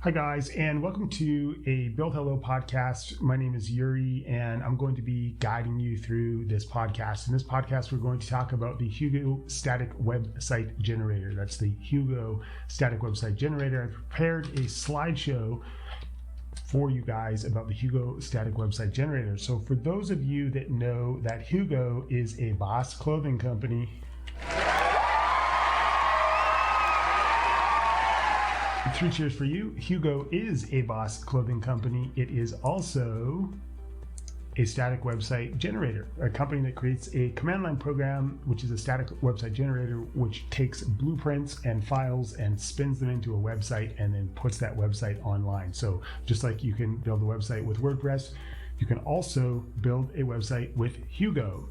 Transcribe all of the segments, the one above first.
Hi guys, and welcome to a Build Hello podcast. My name is Yuri, and I'm going to be guiding you through this podcast. In this podcast, we're going to talk about the Hugo static website generator. That's the Hugo static website generator. I've prepared a slideshow for you guys about the Hugo static website generator. So for those of you that know that Hugo is a Boss clothing company, three cheers for you. Hugo is a Boss clothing company. It is also a static website generator, a company that creates a command line program, which is a static website generator, which takes blueprints and files and spins them into a website and then puts that website online. So just like you can build a website with WordPress, you can also build a website with Hugo.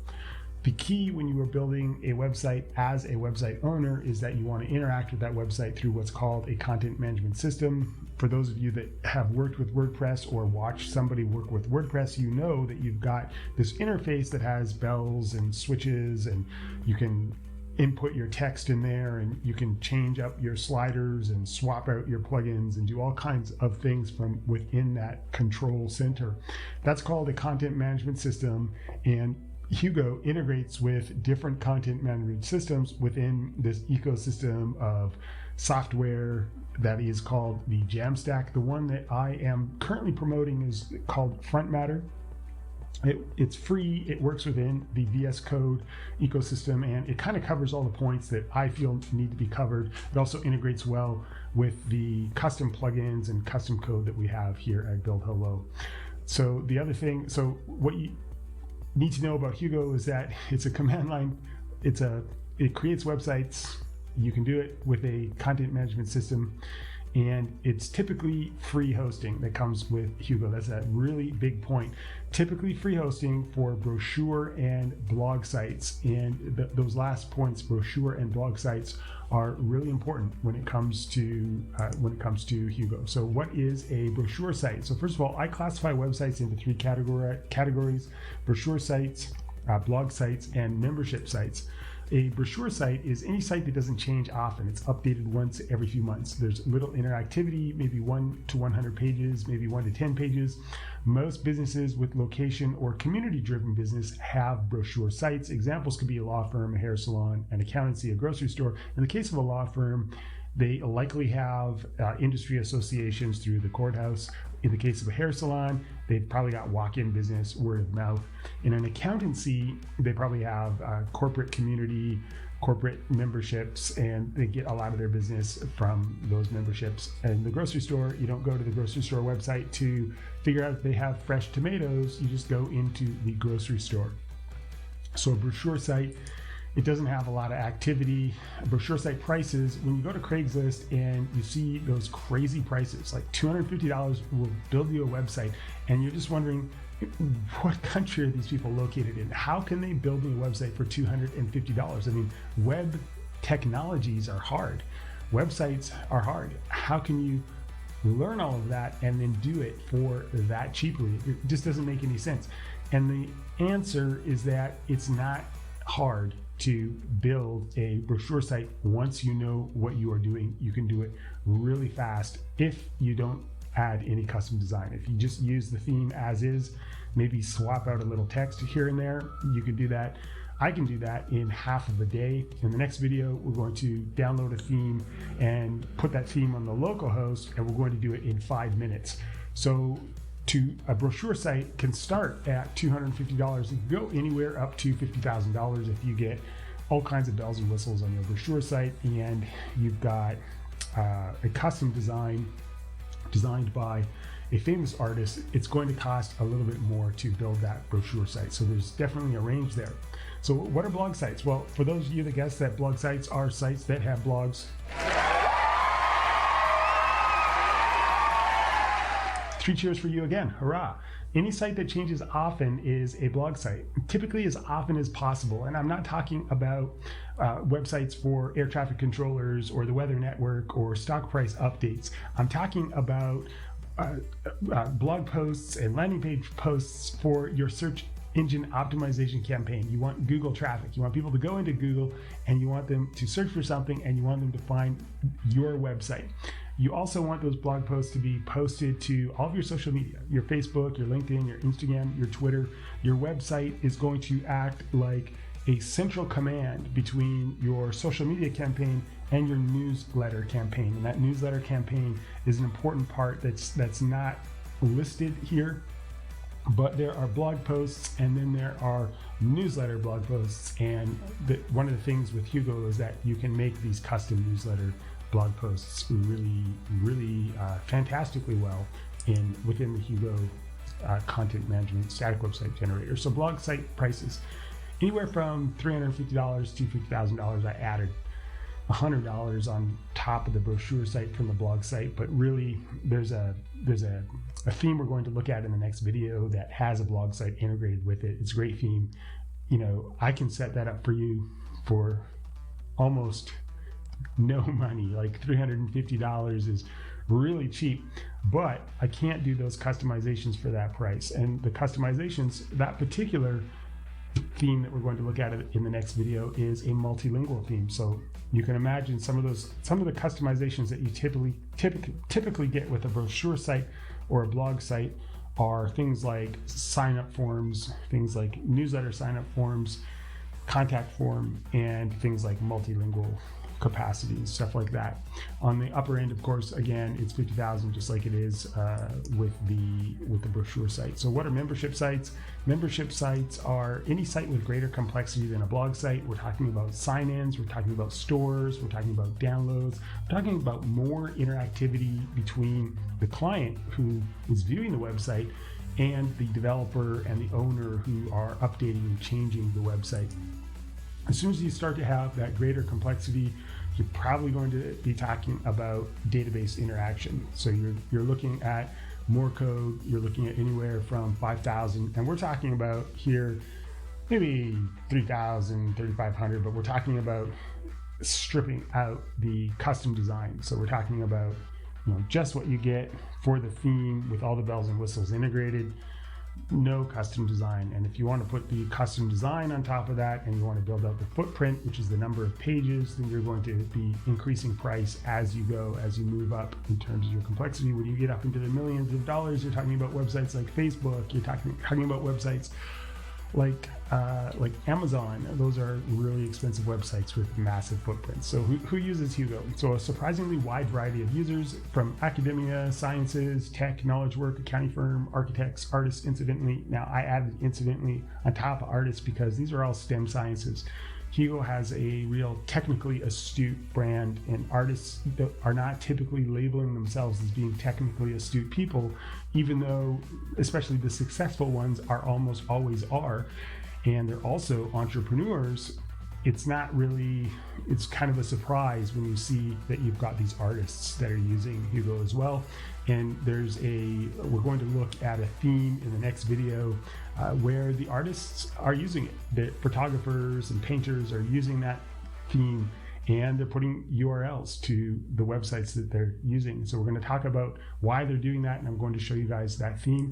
The key when you are building a website as a website owner is that you want to interact with that website through what's called a content management system. For those of you that have worked with WordPress or watched somebody work with WordPress, you know that you've got this interface that has bells and switches, and you can input your text in there, and you can change up your sliders and swap out your plugins and do all kinds of things from within that control center. That's called a content management system, and Hugo integrates with different content management systems within this ecosystem of software that is called the Jamstack. The one that I am currently promoting is called Front Matter. It's free, it works within the VS Code ecosystem, and it kind of covers all the points that I feel need to be covered. It also integrates well with the custom plugins and custom code that we have here at Build Hello. So the other thing, so what you need to know about Hugo is that it's a command line. It creates websites. You can do it with a content management system, and it's typically free hosting that comes with Hugo. That's a really big point. Typically free hosting for brochure and blog sites, and those last points, brochure and blog sites, are really important when it comes to Hugo. So what is a brochure site? So first of all, I classify websites into three categories: brochure sites, blog sites, and membership sites. A brochure site is any site that doesn't change often. It's updated once every few months. There's little interactivity, maybe 1 to 100 pages, maybe 1 to 10 pages. Most businesses with location or community-driven business have brochure sites. Examples could be a law firm, a hair salon, an accountancy, a grocery store. In the case of a law firm, they likely have industry associations through the courthouse. In the case of a hair salon, they've probably got walk-in business, word of mouth. In an accountancy, they probably have corporate community, corporate memberships, and they get a lot of their business from those memberships. And the grocery store, you don't go to the grocery store website to figure out if they have fresh tomatoes. You just go into the grocery store. So a brochure site, it doesn't have a lot of activity. Brochure site prices, when you go to Craigslist and you see those crazy prices, like $250 will build you a website, and you're just wondering, what country are these people located in? How can they build me a website for $250? I mean, web technologies are hard. Websites are hard. How can you learn all of that and then do it for that cheaply? It just doesn't make any sense. And the answer is that it's not hard to build a brochure site. Once you know what you are doing, you can do it really fast if you don't add any custom design. If you just use the theme as is, maybe swap out a little text here and there, you can do that. I can do that in half of a day. In the next video, we're going to download a theme and put that theme on the local host, and we're going to do it in 5 minutes. So a brochure site can start at $250. It can go anywhere up to $50,000 if you get all kinds of bells and whistles on your brochure site, and you've got a custom design designed by a famous artist. It's going to cost a little bit more to build that brochure site. So there's definitely a range there. So what are blog sites? Well, for those of you that guess that blog sites are sites that have blogs, 3 cheers for you again, hurrah. Any site that changes often is a blog site, typically as often as possible. And I'm not talking about websites for air traffic controllers or the weather network or stock price updates. I'm talking about blog posts and landing page posts for your search engine optimization campaign. You want Google traffic. You want people to go into Google, and you want them to search for something, and you want them to find your website. You also want those blog posts to be posted to all of your social media, your Facebook, your LinkedIn, your Instagram, your Twitter. Your website is going to act like a central command between your social media campaign and your newsletter campaign. And that newsletter campaign is an important part that's not listed here, but there are blog posts and then there are newsletter blog posts. And one of the things with Hugo is that you can make these custom newsletter blog posts really fantastically well within the Hugo content management static website generator. So blog site prices, anywhere from $350 to $50,000. I added $100 on top of the brochure site from the blog site, but really there's a theme we're going to look at in the next video that has a blog site integrated with it. It's a great theme. I can set that up for you for almost no money. Like $350 is really cheap, but I can't do those customizations for that price. And the customizations, that particular theme that we're going to look at in the next video is a multilingual theme. So you can imagine some of the customizations that you typically get with a brochure site or a blog site are things like sign-up forms, things like newsletter sign-up forms, contact form, and things like multilingual capacities, stuff like that. On the upper end, of course, again, it's 50,000, just like it is with the brochure site. So what are membership sites? Membership sites are any site with greater complexity than a blog site. We're talking about sign-ins, we're talking about stores, we're talking about downloads, we're talking about more interactivity between the client who is viewing the website and the developer and the owner who are updating and changing the website. As soon as you start to have that greater complexity, you're probably going to be talking about database interaction. So you're looking at more code, you're looking at anywhere from 5,000, and we're talking about here maybe 3,000, 3,500, but we're talking about stripping out the custom design. So we're talking about just what you get for the theme with all the bells and whistles integrated. No custom design. And if you want to put the custom design on top of that and you want to build out the footprint, which is the number of pages, then you're going to be increasing price as you go, as you move up in terms of your complexity. When you get up into the millions of dollars, you're talking about websites like Facebook, you're talking about websites like Amazon. Those are really expensive websites with massive footprints. So who uses Hugo? So a surprisingly wide variety of users, from academia, sciences, tech, knowledge work, accounting firm, architects, artists. Incidentally, now I added incidentally on top of artists because these are all STEM sciences. Hugo has a real technically astute brand, and artists that are not typically labeling themselves as being technically astute people, even though especially the successful ones are almost always are. And they're also entrepreneurs. It's kind of a surprise when you see that you've got these artists that are using Hugo as well. And we're going to look at a theme in the next video where the artists are using it. The photographers and painters are using that theme, and they're putting URLs to the websites that they're using. So we're going to talk about why they're doing that, and I'm going to show you guys that theme.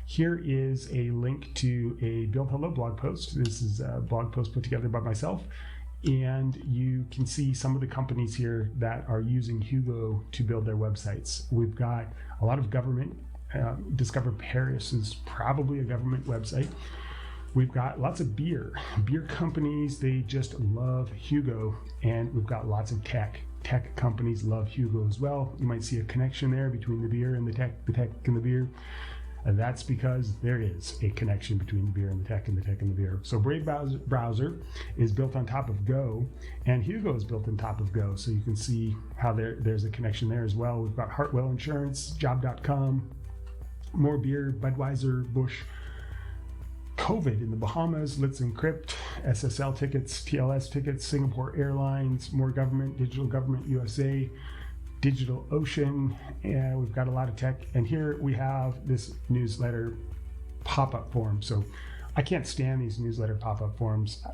Here is a link to a Build Hello blog post. This is a blog post put together by myself, and you can see some of the companies here that are using Hugo to build their websites. We've got a lot of government. Discover Paris is probably a government website. We've got lots of beer companies. They just love Hugo, and we've got lots of tech companies love Hugo as well. You might see a connection there between the beer and the tech and the beer. And that's because there is a connection between the beer and the tech and the tech and the beer. So Brave Browser is built on top of Go, and Hugo is built on top of Go. So you can see how there's a connection there as well. We've got Hartwell Insurance, Job.com, more beer, Budweiser, Bush, COVID in the Bahamas, Let's Encrypt, SSL tickets, TLS tickets, Singapore Airlines, more government, Digital Government USA, Digital Ocean, and we've got a lot of tech. And here we have this newsletter pop-up form. So I can't stand these newsletter pop-up forms.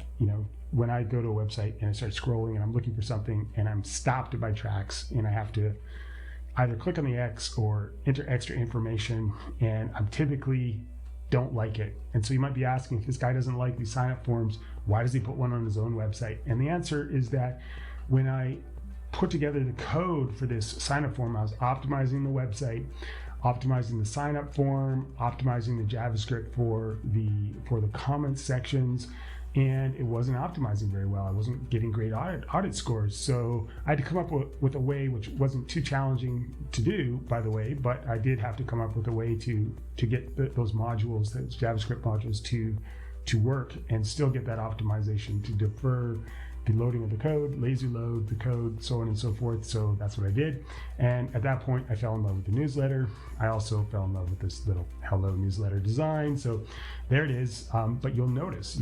When I go to a website and I start scrolling and I'm looking for something and I'm stopped at my tracks and I have to either click on the X or enter extra information, and I'm typically don't like it. And so you might be asking, if this guy doesn't like these sign-up forms, why does he put one on his own website? And the answer is that when I put together the code for this sign-up form, I was optimizing the website, optimizing the sign-up form, optimizing the JavaScript for the comment sections, and it wasn't optimizing very well. I wasn't getting great audit scores. So I had to come up with a way, which wasn't too challenging to do, by the way, but I did have to come up with a way to get those modules, those JavaScript modules to work and still get that optimization, to defer the loading of the code, lazy load the code, so on and so forth. So that's what I did. And at that point, I fell in love with the newsletter. I also fell in love with this little hello newsletter design. So there it is. But you'll notice,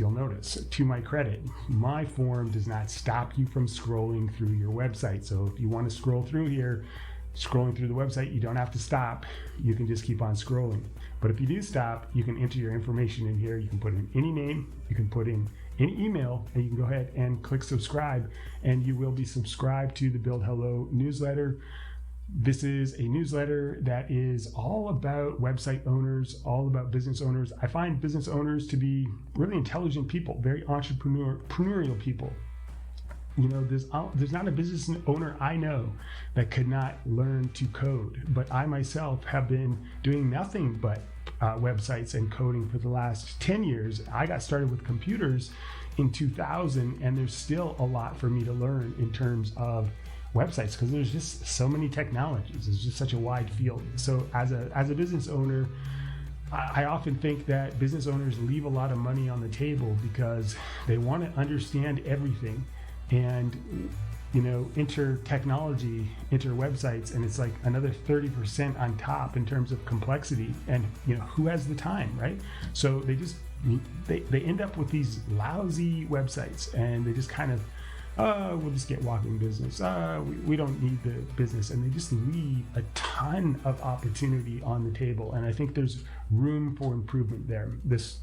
to my credit, my form does not stop you from scrolling through your website. So if you want to scroll through here, scrolling through the website, you don't have to stop. You can just keep on scrolling. But if you do stop, you can enter your information in here. You can put in any name, you can put in any email, and you can go ahead and click subscribe, and you will be subscribed to the Build Hello newsletter. This is a newsletter that is all about website owners, all about business owners. I find business owners to be really intelligent people, very entrepreneurial people. You know, there's not a business owner I know that could not learn to code, but I myself have been doing nothing but websites and coding for the last 10 years. I got started with computers in 2000, and there's still a lot for me to learn in terms of websites, because there's just so many technologies. It's just such a wide field. So as a business owner, I often think that business owners leave a lot of money on the table because they want to understand everything, and enter technology, enter websites, and it's like another 30% on top in terms of complexity. And who has the time, right? So they end up with these lousy websites, and they just kind of, we'll just get walking business. We don't need the business, and they just leave a ton of opportunity on the table. And I think there's room for improvement there. This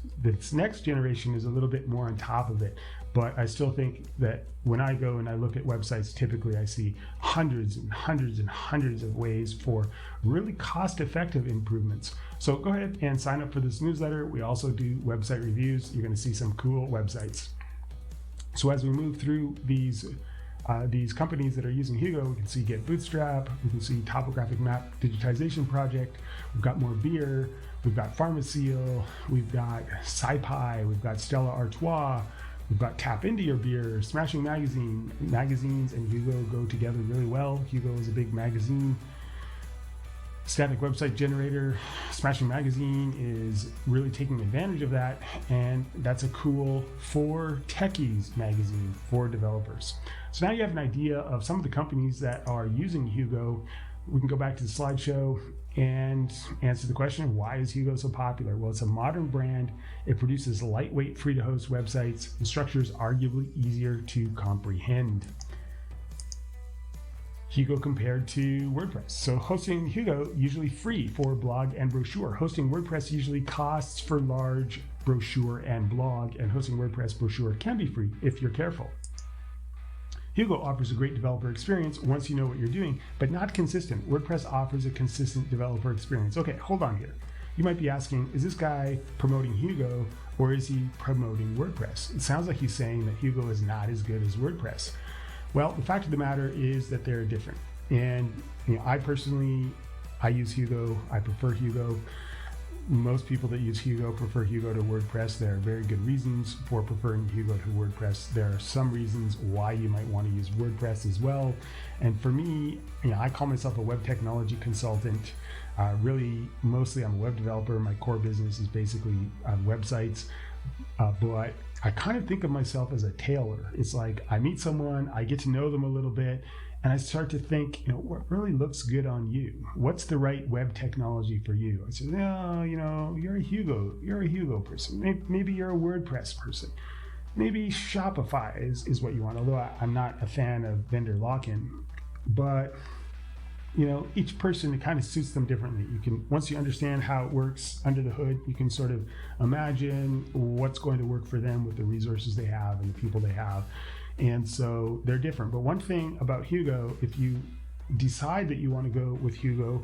next generation is a little bit more on top of it, but I still think that when I go and I look at websites, typically I see hundreds and hundreds and hundreds of ways for really cost-effective improvements. So go ahead and sign up for this newsletter. We also do website reviews. You're going to see some cool websites. So as we move through these companies that are using Hugo, we can see Get Bootstrap, we can see Topographic Map Digitization Project, we've got more beer, we've got Pharmaceal, we've got SciPi, we've got Stella Artois, we've got Tap Into Your Beer, Smashing Magazine. Magazines and Hugo go together really well. Hugo is a big magazine. Static Website Generator, Smashing Magazine is really taking advantage of that, and that's a cool For Techies magazine for developers. So now you have an idea of some of the companies that are using Hugo. We can go back to the slideshow and answer the question, why is Hugo so popular? Well, it's a modern brand. It produces lightweight, free-to-host websites. The structure is arguably easier to comprehend. Hugo compared to WordPress. So hosting Hugo, usually free for blog and brochure. Hosting WordPress usually costs for large brochure and blog, and hosting WordPress brochure can be free if you're careful. Hugo offers a great developer experience once you know what you're doing, but not consistent. WordPress offers a consistent developer experience. Okay, hold on here. You might be asking, is this guy promoting Hugo or is he promoting WordPress? It sounds like he's saying that Hugo is not as good as WordPress. Well, the fact of the matter is that they're different. And I personally use Hugo. I prefer Hugo. Most people that use Hugo prefer Hugo to WordPress. There are very good reasons for preferring Hugo to WordPress. There are some reasons why you might want to use WordPress as well. And for me, I call myself a web technology consultant. Really, mostly I'm a web developer. My core business is basically websites. But I kind of think of myself as a tailor. It's like I meet someone, I get to know them a little bit, and I start to think, what really looks good on you? What's the right web technology for you? I say, you're a Hugo person. Maybe you're a WordPress person. Maybe Shopify is what you want, although I'm not a fan of vendor lock-in. But each person, it kind of suits them differently. Once you understand how it works under the hood, you can sort of imagine what's going to work for them with the resources they have and the people they have. And so they're different. But one thing about Hugo, if you decide that you want to go with Hugo,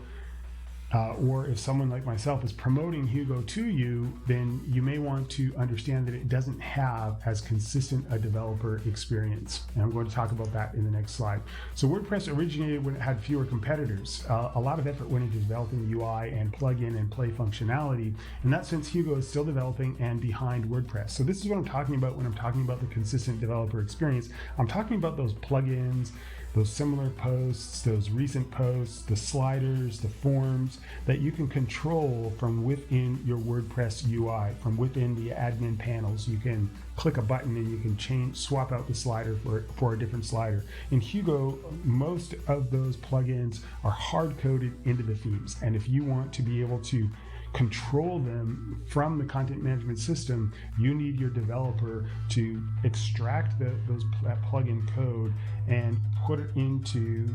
or if someone like myself is promoting Hugo to you, then you may want to understand that it doesn't have as consistent a developer experience. And I'm going to talk about that in the next slide. So WordPress originated when it had fewer competitors. A lot of effort went into developing the UI and plugin and play functionality. In that sense, Hugo is still developing and behind WordPress. So this is what I'm talking about when I'm talking about the consistent developer experience. I'm talking about those plugins, those similar posts, those recent posts, the sliders, the forms that you can control from within your WordPress UI, from within the admin panels. You can click a button and you can swap out the slider for a different slider. In Hugo, most of those plugins are hard-coded into the themes. And if you want to be able to control them from the content management system, you need your developer to extract that plugin code and put it into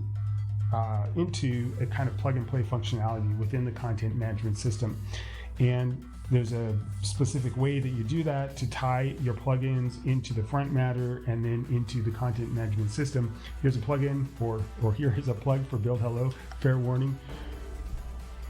a kind of plug and play functionality within the content management system. And there's a specific way that you do that to tie your plugins into the front matter and then into the content management system. Here's a plugin or here is a plug for Build Hello. Fair warning.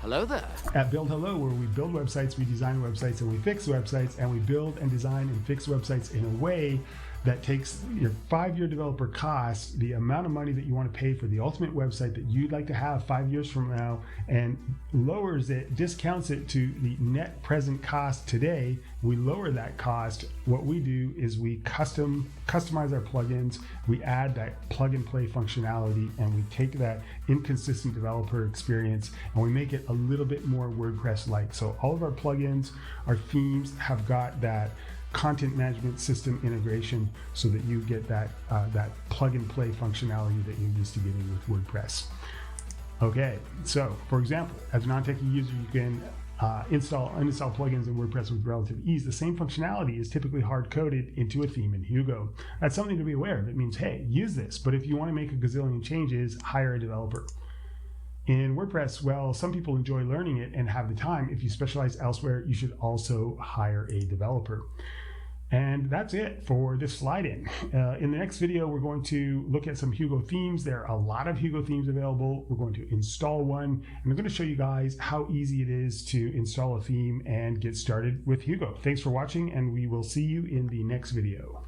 Hello there. At Build Hello, where we build websites, we design websites, and we fix websites, and we build and design and fix websites in a way that takes your 5-year developer cost, the amount of money that you want to pay for the ultimate website that you'd like to have 5 years from now, and lowers it, discounts it to the net present cost today. We lower that cost. What we do is we customize our plugins, we add that plug and play functionality, and we take that inconsistent developer experience and we make it a little bit more WordPress-like. So all of our plugins, our themes have got that content management system integration so that you get that plug and play functionality that you're used to getting with WordPress. Okay, so for example, as a non-techie user, you can install and uninstall plugins in WordPress with relative ease. The same functionality is typically hard-coded into a theme in Hugo. That's something to be aware of. It means, hey, use this, but if you want to make a gazillion changes, hire a developer. In WordPress, well, some people enjoy learning it and have the time. If you specialize elsewhere, you should also hire a developer. And that's it for this slide-in. In the next video, we're going to look at some Hugo themes. There are a lot of Hugo themes available. We're going to install one, and I'm going to show you guys how easy it is to install a theme and get started with Hugo. Thanks for watching, and we will see you in the next video.